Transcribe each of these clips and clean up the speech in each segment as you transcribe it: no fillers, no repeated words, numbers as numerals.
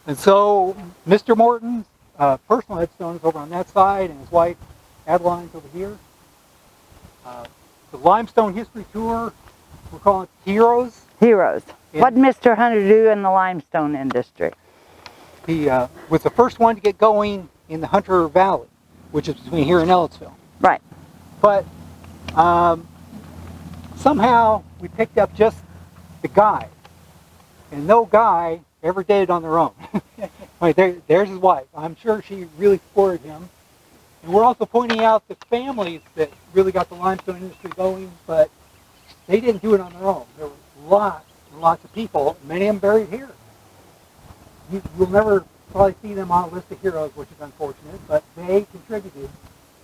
And so Mr. Morton's personal headstone is over on that side, and his wife Adeline's over here. The Limestone History Tour, we're calling it Heroes. Heroes. What did Mr. Hunter do in the limestone industry? He was the first one to get going in the Hunter Valley, which is between here and Ellettsville. Right. But somehow we picked up just the guy, and no guy ever did it on their own. Right, there's his wife. I'm sure she really supported him. And we're also pointing out the families that really got the limestone industry going, but they didn't do it on their own. There were lots and lots of people, many of them buried here. You'll never probably see them on a list of heroes, which is unfortunate, but they contributed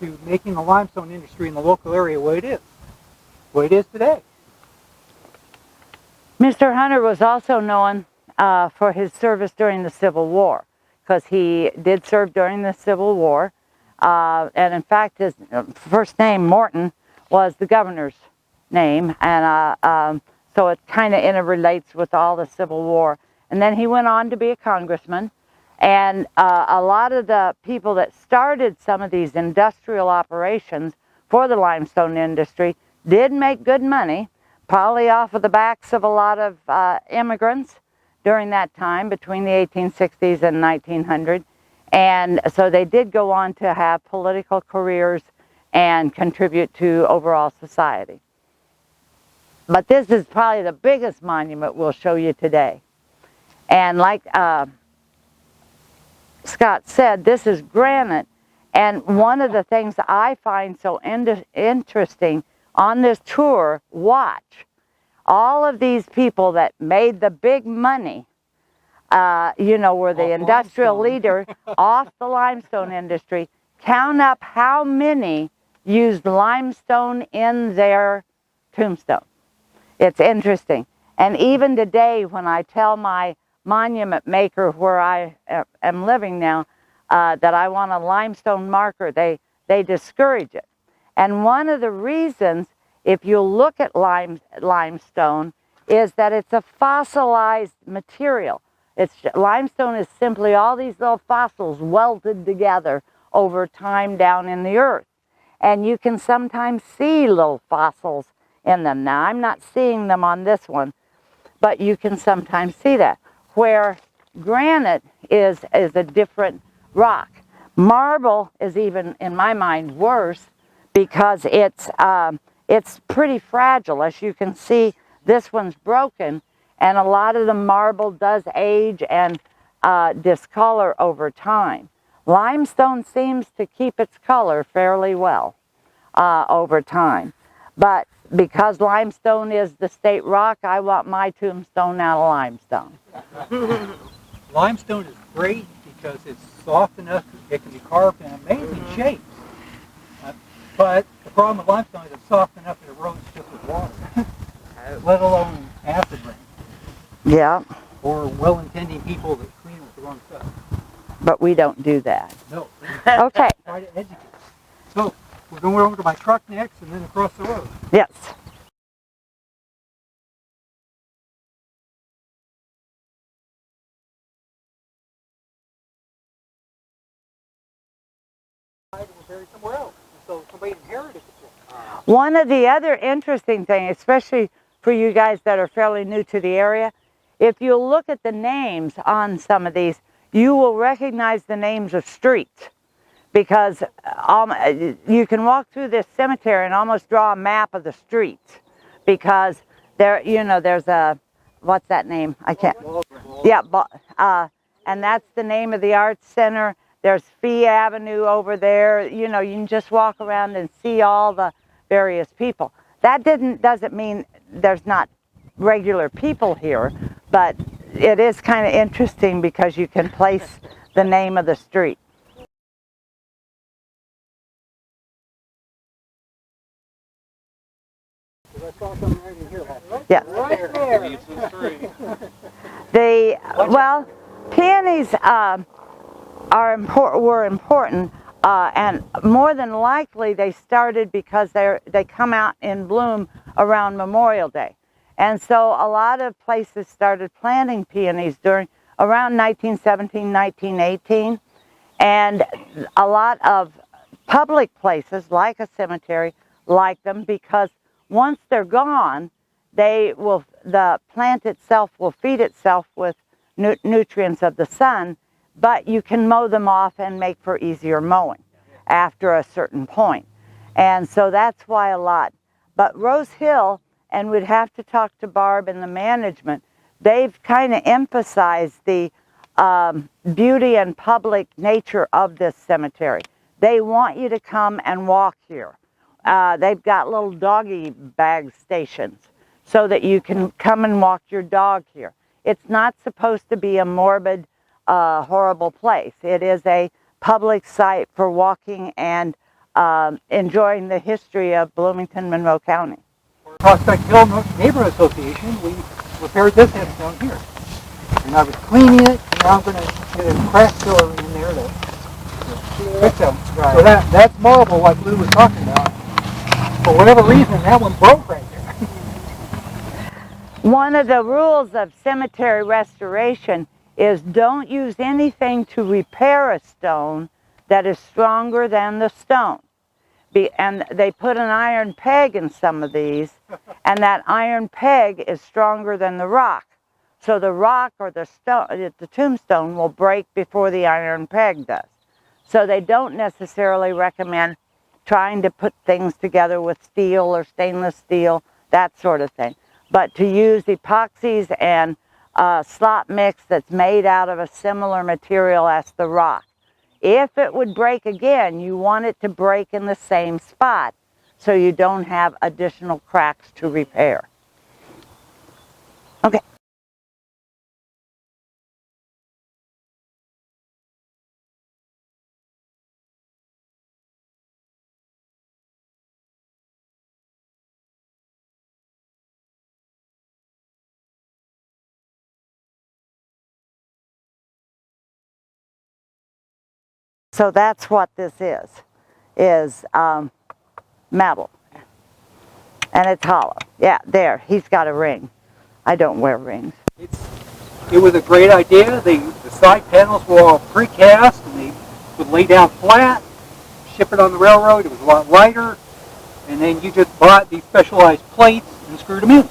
to making the limestone industry in the local area what it is today. Mr. Hunter was also known for his service during the Civil War, because he did serve during the Civil War. And in fact, his first name, Morton, was the governor's name. And so it kind of interrelates with all the Civil War. And then he went on to be a congressman. And a lot of the people that started some of these industrial operations for the limestone industry did make good money, probably off of the backs of a lot of immigrants during that time, between the 1860s and 1900. And so they did go on to have political careers and contribute to overall society. But this is probably the biggest monument we'll show you today. And like Scott said, this is granite. And one of the things I find so interesting on this tour, watch all of these people that made the big money, you know, were the industrial leader off the limestone industry. Count up how many used limestone in their tombstone. It's interesting. And even today, when I tell my monument maker where I am living now that I want a limestone marker, they discourage it. And one of the reasons, if you look at limestone, is that it's a fossilized material. Limestone is simply all these little fossils welded together over time down in the earth. And you can sometimes see little fossils in them. Now, I'm not seeing them on this one, but you can sometimes see that. Where granite is a different rock. Marble is even, in my mind, worse because it's pretty fragile. As you can see, this one's broken, and a lot of the marble does age and discolor over time. Limestone seems to keep its color fairly well over time. But because limestone is the state rock, I want my tombstone out of limestone. Limestone is great because it's soft enough, it can be carved in amazing shapes. But the problem with limestone is it's soft enough that it erodes just with water, let alone acid rain. Yeah. Or well-intending people that clean with the wrong stuff. But we don't do that. No. Okay. Try to educate. So, we're going over to my truck next and then across the road. Yes. Somewhere else. So somebody inherited it. One of the other interesting things, especially for you guys that are fairly new to the area, if you look at the names on some of these, you will recognize the names of streets, because you can walk through this cemetery and almost draw a map of the streets, because there, you know, there's a, what's that name? I can't. Yeah, and that's the name of the Arts Center. There's Fee Avenue over there. You know, you can just walk around and see all the various people. That doesn't mean there's not regular people here, but it is kind of interesting because you can place the name of the street. Yes. Right there. Well, peonies were important, and more than likely they started because they come out in bloom around Memorial Day. And so a lot of places started planting peonies around 1917, 1918. And a lot of public places like a cemetery like them because once they're gone, the plant itself will feed itself with nutrients of the sun, but you can mow them off and make for easier mowing after a certain point. And so that's why a lot. But Rose Hill, and we'd have to talk to Barb and the management, they've kind of emphasized the beauty and public nature of this cemetery. They want you to come and walk here. They've got little doggy bag stations so that you can come and walk your dog here. It's not supposed to be a morbid, horrible place. It is a public site for walking and enjoying the history of Bloomington, Monroe County. Prospect Hill Neighborhood Association, we repaired this headstone here. And I was cleaning it, and now I'm going to get a crack filler in there to fix them. Right. So that's marble like Lou was talking about. For whatever reason, that one broke right there. One of the rules of cemetery restoration is don't use anything to repair a stone that is stronger than the stone. And they put an iron peg in some of these, and that iron peg is stronger than the rock. So the rock or the stone, the tombstone will break before the iron peg does. So they don't necessarily recommend trying to put things together with steel or stainless steel, that sort of thing. But to use epoxies and slop mix that's made out of a similar material as the rock. If it would break again, you want it to break in the same spot so you don't have additional cracks to repair. Okay. So that's what this is metal. And it's hollow. Yeah, there, he's got a ring. I don't wear rings. It was a great idea. The side panels were all precast, and they would lay down flat, ship it on the railroad. It was a lot lighter, and then you just bought these specialized plates and screwed them in.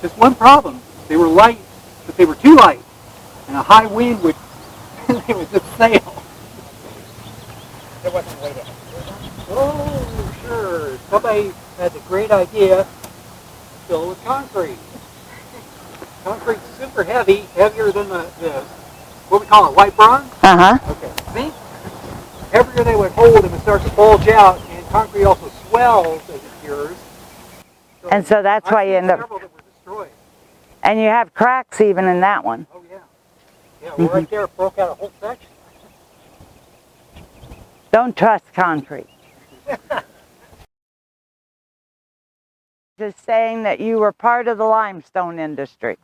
Just one problem. They were light, but they were too light, and a high wind would they would just sail. There wasn't weight in it. Oh, sure. Somebody had the great idea to fill it with concrete. Concrete's super heavy, heavier than the what we call it, white bronze? Uh-huh. Okay. See? Heavier they would hold, and it starts to bulge out, and concrete also swells as it cures. And so that's why you end up... Several that were destroyed. And you have cracks even in that one. Oh, yeah. Yeah, well, right there, it broke out a whole section. Don't trust concrete. Just saying that you were part of the limestone industry,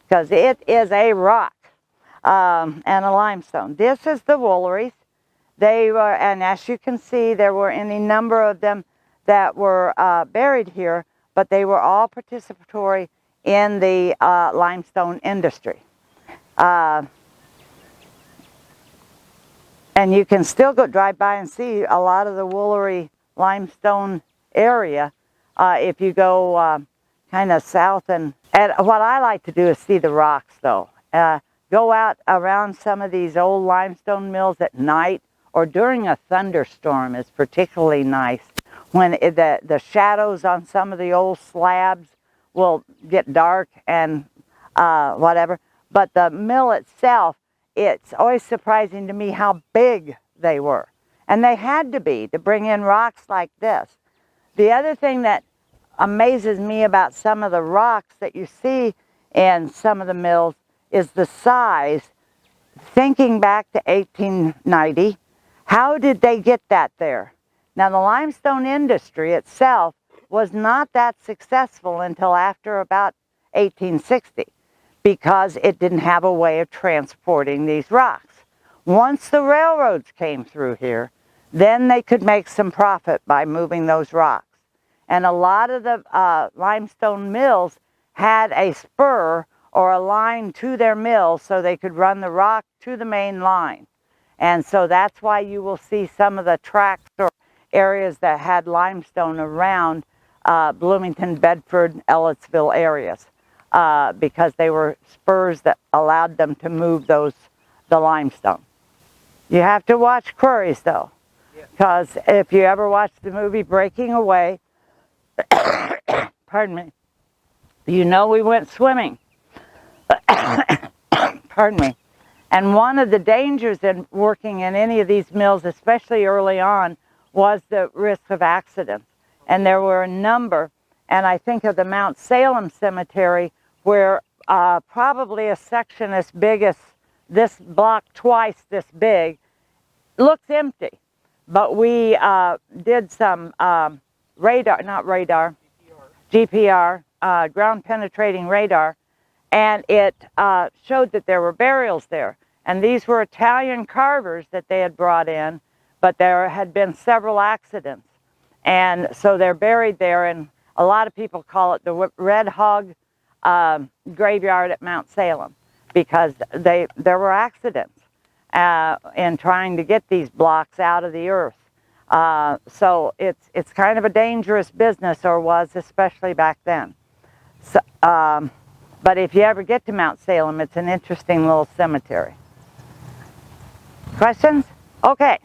because it is a rock and a limestone. This is the Wooleries. They were, and as you can see, there were any number of them that were buried here, but they were all participatory in the limestone industry. And you can still go drive by and see a lot of the Woolery limestone area if you go kind of south. And what I like to do is see the rocks, though. Go out around some of these old limestone mills at night or during a thunderstorm is particularly nice. When the shadows on some of the old slabs will get dark and whatever. But the mill itself, it's always surprising to me how big they were. And they had to be to bring in rocks like this. The other thing that amazes me about some of the rocks that you see in some of the mills is the size. Thinking back to 1890, how did they get that there? Now, the limestone industry itself was not that successful until after about 1860 because it didn't have a way of transporting these rocks. Once the railroads came through here, then they could make some profit by moving those rocks. And a lot of the limestone mills had a spur or a line to their mill so they could run the rock to the main line. And so that's why you will see some of the tracks or areas that had limestone around Bloomington, Bedford, Ellettsville areas, because they were spurs that allowed them to move the limestone. You have to watch quarries though, because if you ever watch the movie Breaking Away, pardon me, you know we went swimming. Pardon me. And one of the dangers in working in any of these mills, especially early on, was the risk of accidents. And there were a number, and I think of the Mount Salem Cemetery, where probably a section as big as this block, twice this big, looks empty. But we did some GPR, ground penetrating radar, and it showed that there were burials there. And these were Italian carvers that they had brought in, but there had been several accidents. And so they're buried there, and a lot of people call it the Red Hog Graveyard at Mount Salem, because there were accidents in trying to get these blocks out of the earth. So it's kind of a dangerous business, or was, especially back then. So, but if you ever get to Mount Salem, it's an interesting little cemetery. Questions? Okay.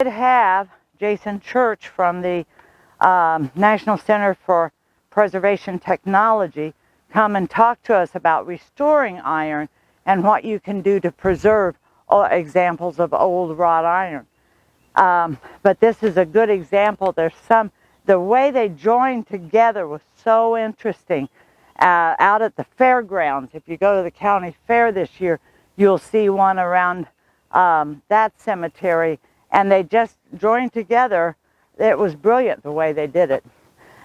We did have Jason Church from the National Center for Preservation Technology come and talk to us about restoring iron and what you can do to preserve examples of old wrought iron. But this is a good example. The way they joined together was so interesting. Out at the fairgrounds, if you go to the county fair this year, you'll see one around that cemetery, and they just joined together. It was brilliant the way they did it.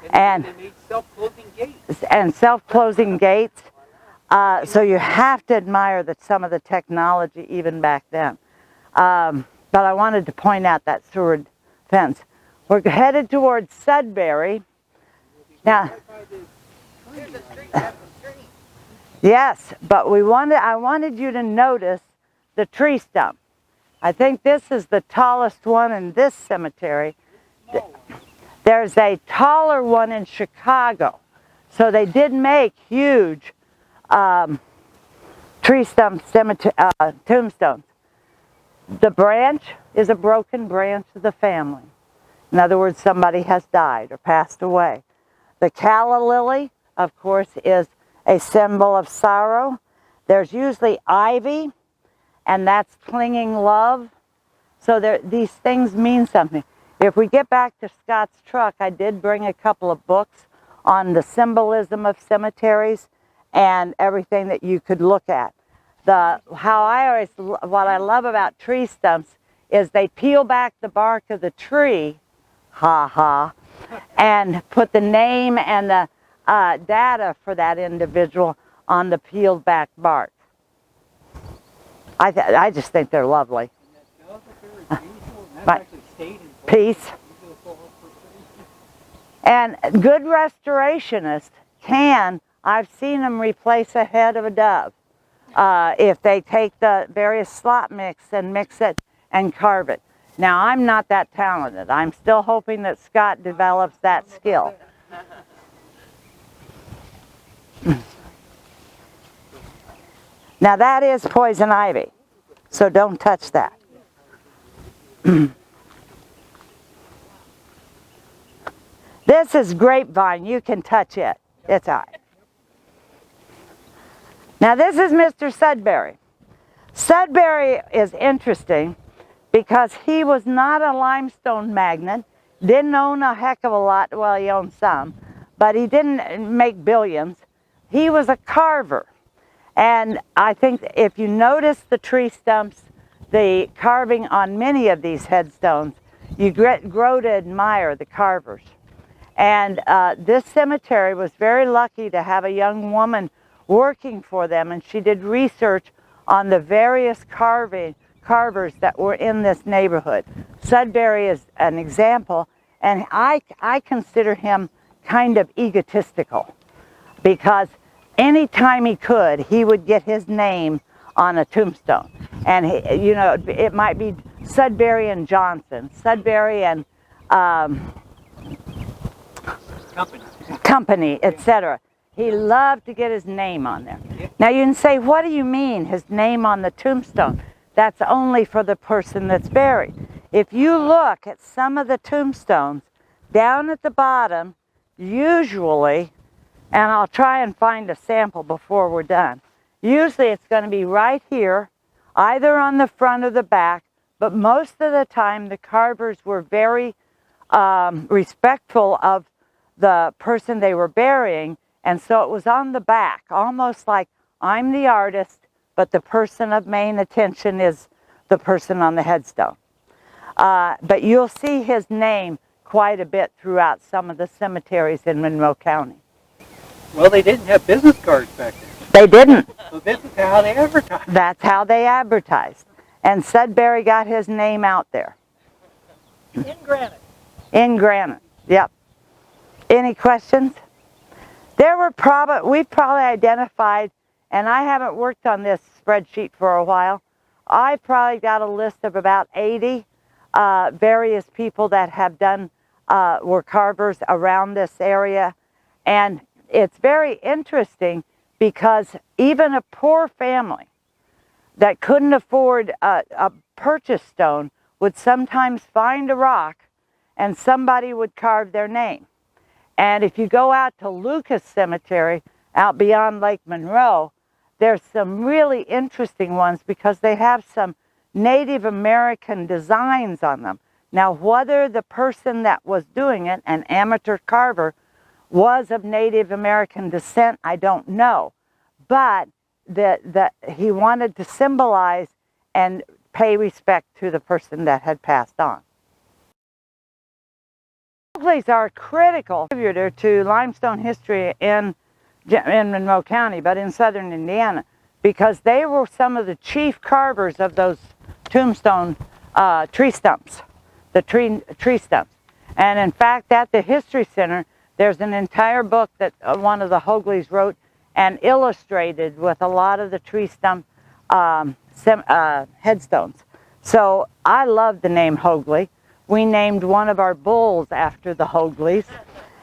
And they made self-closing gates. And self-closing gates. So you have to admire some of the technology even back then. But I wanted to point out that Seward fence. We're headed towards Sudbury. Now, There's a street, that's a street. yes, but I wanted you to notice the tree stump. I think this is the tallest one in this cemetery. There's a taller one in Chicago. So they did make huge tree stump tombstones. The branch is a broken branch of the family. In other words, somebody has died or passed away. The calla lily, of course, is a symbol of sorrow. There's usually ivy, and that's clinging love. So these things mean something. If we get back to Scott's truck, I did bring a couple of books on the symbolism of cemeteries and everything that you could look at. What I love about tree stumps is they peel back the bark of the tree, and put the name and the data for that individual on the peeled back bark. I just think they're lovely. But peace. And good restorationists I've seen them replace a head of a dove if they take the various slot mix and mix it and carve it. Now, I'm not that talented. I'm still hoping that Scott develops that skill. Now, that is poison ivy, so don't touch that. This is grapevine. You can touch it. It's all right. Now, this is Mr. Sudbury. Sudbury is interesting because he was not a limestone magnate, didn't own a heck of a lot. Well, he owned some, but he didn't make billions. He was a carver. And I think if you notice the tree stumps, the carving on many of these headstones, you grow to admire the carvers. And this cemetery was very lucky to have a young woman working for them, and she did research on the various carvers that were in this neighborhood. Sudbury is an example, and I consider him kind of egotistical, because anytime he could, he would get his name on a tombstone. And, you know, it might be Sudbury and Johnson, Sudbury and Company, etc. He loved to get his name on there. Now you can say, what do you mean, his name on the tombstone? That's only for the person that's buried. If you look at some of the tombstones, down at the bottom, usually, and I'll try and find a sample before we're done, usually it's going to be right here, either on the front or the back, but most of the time the carvers were very respectful of the person they were burying, and so it was on the back, almost like I'm the artist, but the person of main attention is the person on the headstone. But you'll see his name quite a bit throughout some of the cemeteries in Monroe County. Well, they didn't have business cards back then. They didn't. So this is how they advertised. That's how they advertised. And Sudbury got his name out there. In granite. In granite, yep. Any questions? We've probably identified, and I haven't worked on this spreadsheet for a while, I've probably got a list of about 80 various people that have done, were carvers around this area. And it's very interesting because even a poor family that couldn't afford a purchase stone would sometimes find a rock and somebody would carve their name. And if you go out to Lucas Cemetery, out beyond Lake Monroe, there's some really interesting ones because they have some Native American designs on them. Now, whether the person that was doing it, an amateur carver, was of Native American descent, I don't know. But he wanted to symbolize and pay respect to the person that had passed on. Mowgli's are a critical contributor to limestone history in Monroe County, but in southern Indiana, because they were some of the chief carvers of those tombstone tree stumps, the tree stumps. And in fact, at the History Center, there's an entire book that one of the Hogleys wrote and illustrated with a lot of the tree stump headstones. So I love the name Hogley. We named one of our bulls after the Hogleys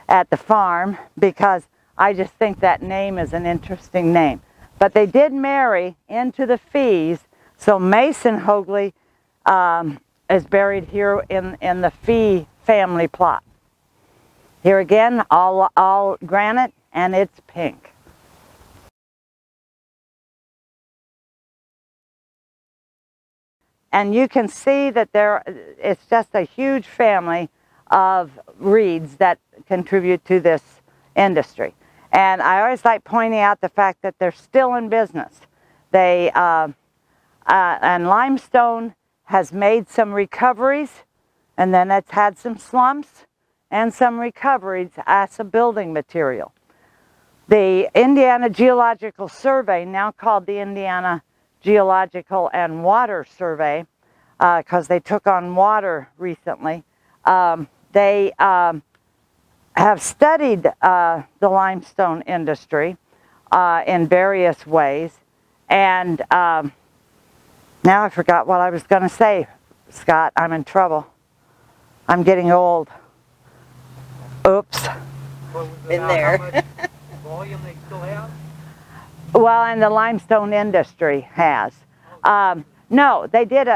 at the farm because I just think that name is an interesting name. But they did marry into the fees, so Mason Hogley is buried here in the Fee family plot. Here again, all granite, and it's pink. And you can see that it's just a huge family of reeds that contribute to this industry. And I always like pointing out the fact that they're still in business. And Limestone has made some recoveries, and then it's had some slumps and some recoveries as a building material. The Indiana Geological Survey, now called the Indiana Geological and Water Survey, because they took on water recently, they have studied the limestone industry in various ways. And now I forgot what I was going to say, Scott. I'm in trouble. I'm getting old. Oops. Been there. How much volume they still have? Well, and the limestone industry has. No, they did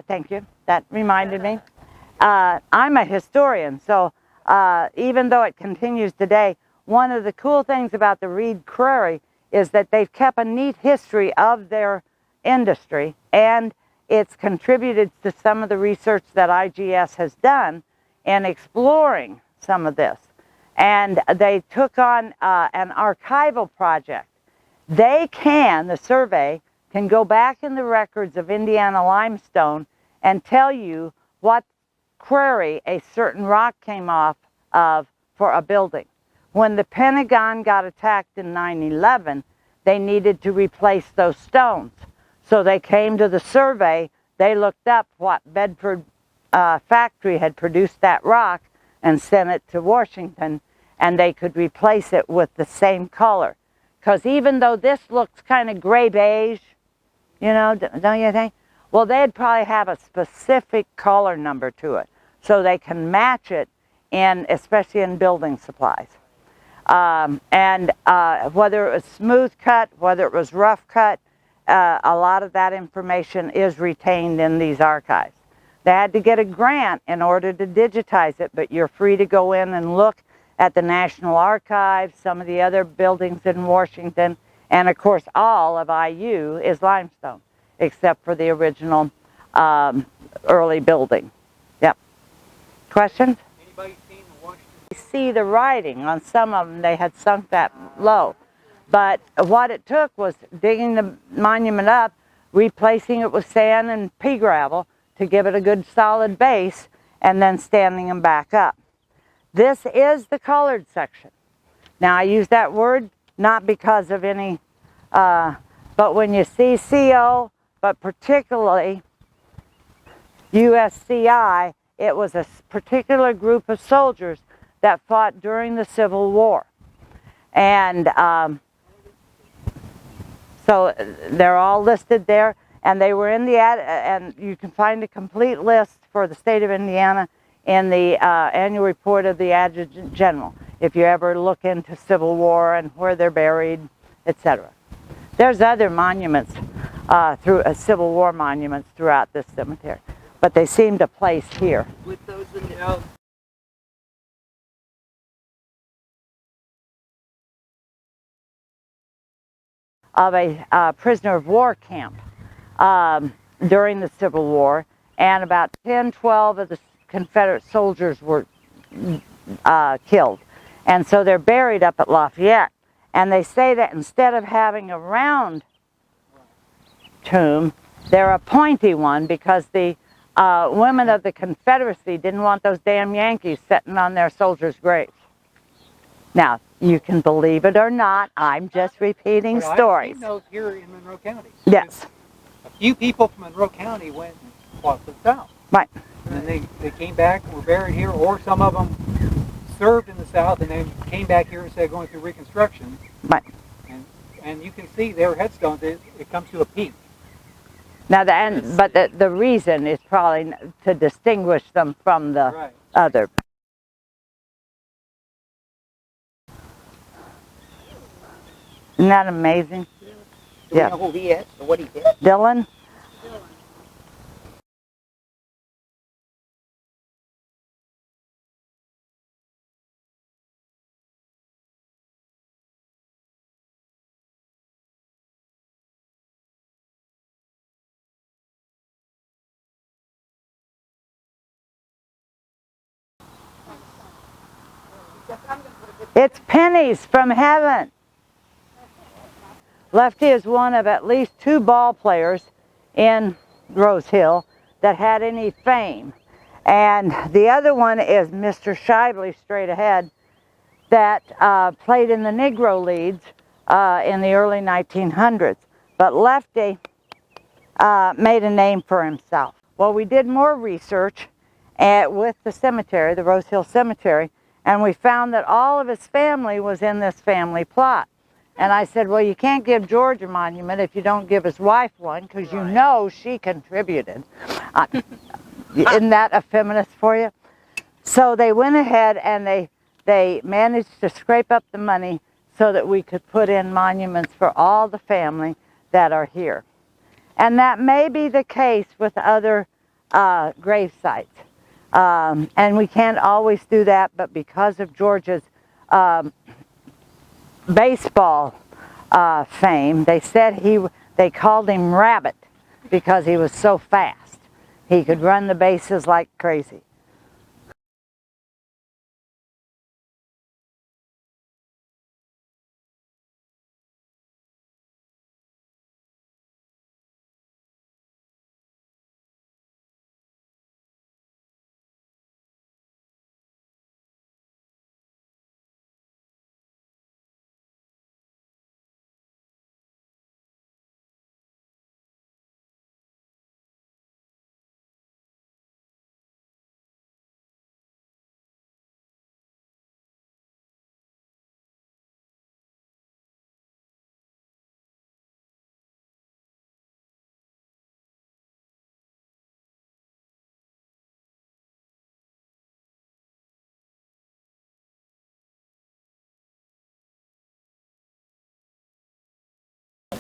thank you. That reminded me. I'm a historian, so even though it continues today, one of the cool things about the Reed Quarry is that they've kept a neat history of their industry, and it's contributed to some of the research that IGS has done in exploring some of this. And they took on an archival project. The survey can go back in the records of Indiana limestone and tell you what quarry a certain rock came off of for a building. When the Pentagon got attacked in 9/11, they needed to replace those stones. So they came to the survey, they looked up what Bedford factory had produced that rock and sent it to Washington, and they could replace it with the same color. Because even though this looks kind of gray beige, you know, don't you think? Well, they'd probably have a specific color number to it, so they can match it in, especially in building supplies. Whether it was smooth cut, whether it was rough cut, a lot of that information is retained in these archives. They had to get a grant in order to digitize it, but you're free to go in and look at the National Archives, some of the other buildings in Washington, and of course all of IU is limestone, except for the original early building. Yep. Questions? Anybody seen the Washington? You see the writing on some of them, they had sunk that low. But what it took was digging the monument up, replacing it with sand and pea gravel to give it a good solid base, and then standing them back up. This is the colored section. Now I use that word not because of any, but when you see CO, but particularly USCI, it was a particular group of soldiers that fought during the Civil War. And so they're all listed there, and they were in the and you can find a complete list for the state of Indiana in the annual report of the Adjutant General, if you ever look into Civil War and where they're buried, etc. There's other monuments, Civil War monuments throughout this cemetery, but they seem to place here. With those in the Of a prisoner of war camp during the Civil War, and about 10, 12 of the Confederate soldiers were killed. And so they're buried up at Lafayette. And they say that instead of having a round tomb, they're a pointy one because the women of the Confederacy didn't want those damn Yankees sitting on their soldiers' graves. Now, you can believe it or not, I'm just repeating stories. I've seen those here in Monroe County. Yes. A few people from Monroe County went and fought for the South. Right. And they came back and were buried here, or some of them served in the South and then came back here instead of going through Reconstruction. Right. And you can see their headstones, it comes to a peak. Now, the reason is probably to distinguish them from the other. Isn't that amazing? Do we know who he is or what he did? Dylan? It's pennies from heaven. Lefty is one of at least 2 ball players in Rose Hill that had any fame. And the other one is Mr. Shively, straight ahead, that played in the Negro Leagues in the early 1900s. But Lefty made a name for himself. Well, we did more research with the cemetery, the Rose Hill Cemetery, and we found that all of his family was in this family plot. And I said, well, you can't give George a monument if you don't give his wife one, because you know she contributed. Isn't that a feminist for you? So they went ahead and they managed to scrape up the money so that we could put in monuments for all the family that are here. And that may be the case with other grave sites. And we can't always do that, but because of George's baseball fame, they said they called him Rabbit because he was so fast. He could run the bases like crazy.